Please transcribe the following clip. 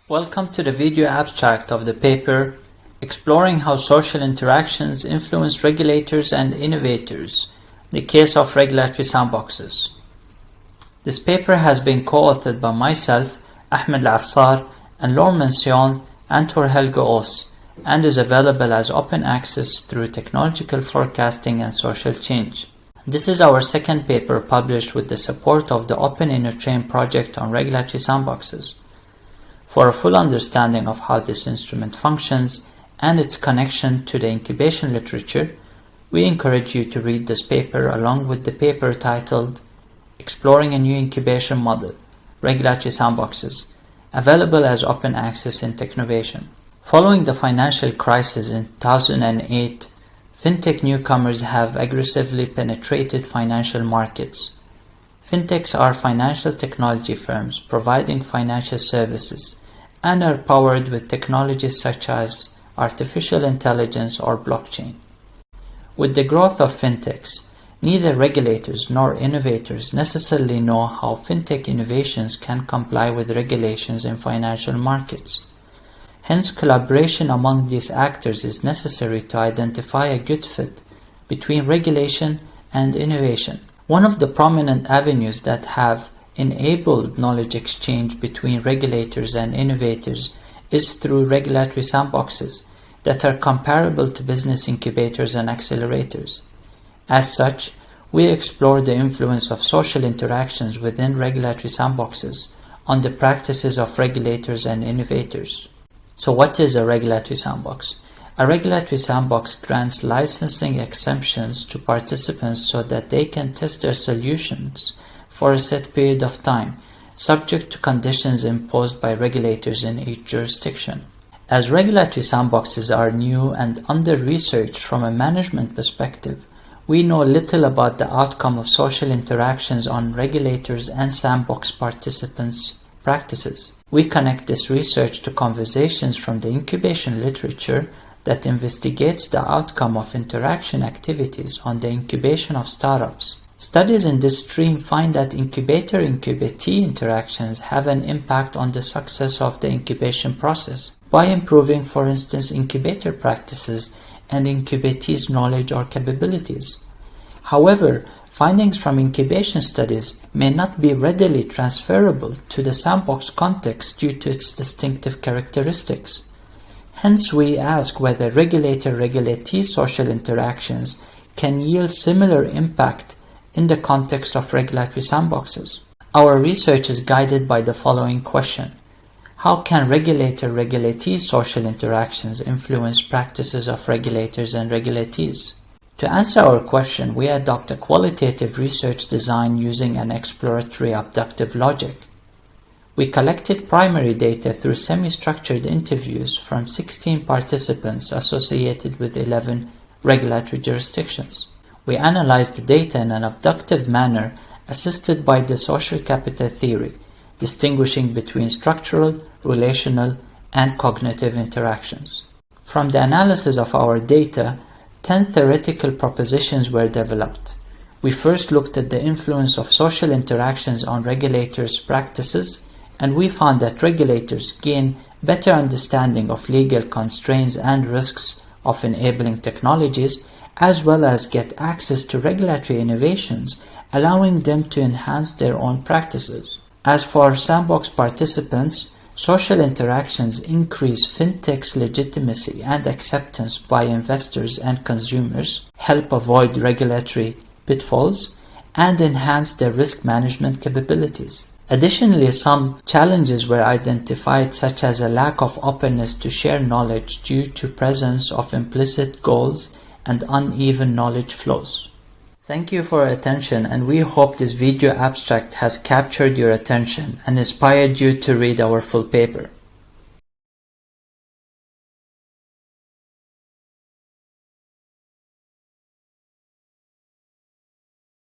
Welcome to the video abstract of the paper exploring how social interactions influence regulators and innovators, the case of regulatory sandboxes. This paper has been co-authored by myself, Ahmad Alaassar, Anne-Laure Mention and Tor HelgeAas, and is available as open access through technological forecasting and social change. This is our second paper published with the support of the Open InnoTrain project on regulatory sandboxes. For a full understanding of how this instrument functions and its connection to the incubation literature, we encourage you to read this paper along with the paper titled Exploring a New Incubation Model, Regulatory Sandboxes, available as open access in Technovation. Following the financial crisis in 2008, fintech newcomers have aggressively penetrated financial markets. Fintechs are financial technology firms providing financial services and are powered with technologies such as artificial intelligence or blockchain. With the growth of fintechs, neither regulators nor innovators necessarily know how fintech innovations can comply with regulations in financial markets. Hence, collaboration among these actors is necessary to identify a good fit between regulation and innovation. One of the prominent avenues that have enabled knowledge exchange between regulators and innovators is through regulatory sandboxes that are comparable to business incubators and accelerators. As such, we explore the influence of social interactions within regulatory sandboxes on the practices of regulators and innovators. So what is a regulatory sandbox? A regulatory sandbox grants licensing exemptions to participants so that they can test their solutions for a set period of time, subject to conditions imposed by regulators in each jurisdiction. As regulatory sandboxes are new and under-researched from a management perspective, we know little about the outcome of social interactions on regulators and sandbox participants' practices. We connect this research to conversations from the incubation literature that investigates the outcome of interaction activities on the incubation of startups. Studies in this stream find that incubator-incubatee interactions have an impact on the success of the incubation process by improving, for instance, incubator practices and incubatees' knowledge or capabilities. However, findings from incubation studies may not be readily transferable to the sandbox context due to its distinctive characteristics. Hence, we ask whether regulator-regulatee social interactions can yield similar impact in the context of regulatory sandboxes. Our research is guided by the following question: how can regulator-regulatee social interactions influence practices of regulators and regulatees? To answer our question, we adopt a qualitative research design using an exploratory abductive logic. We collected primary data through semi-structured interviews from 16 participants associated with 11 regulatory jurisdictions. We analyzed the data in an abductive manner assisted by the social capital theory, distinguishing between structural, relational, and cognitive interactions. From the analysis of our data, 10 theoretical propositions were developed. We first looked at the influence of social interactions on regulators' practices, and we found that regulators gain better understanding of legal constraints and risks of enabling technologies, as well as get access to regulatory innovations, allowing them to enhance their own practices. As for sandbox participants, social interactions increase fintech's legitimacy and acceptance by investors and consumers, help avoid regulatory pitfalls, and enhance their risk management capabilities. Additionally, some challenges were identified, such as a lack of openness to share knowledge due to presence of implicit goals and uneven knowledge flows. Thank you for your attention, and we hope this video abstract has captured your attention and inspired you to read our full paper.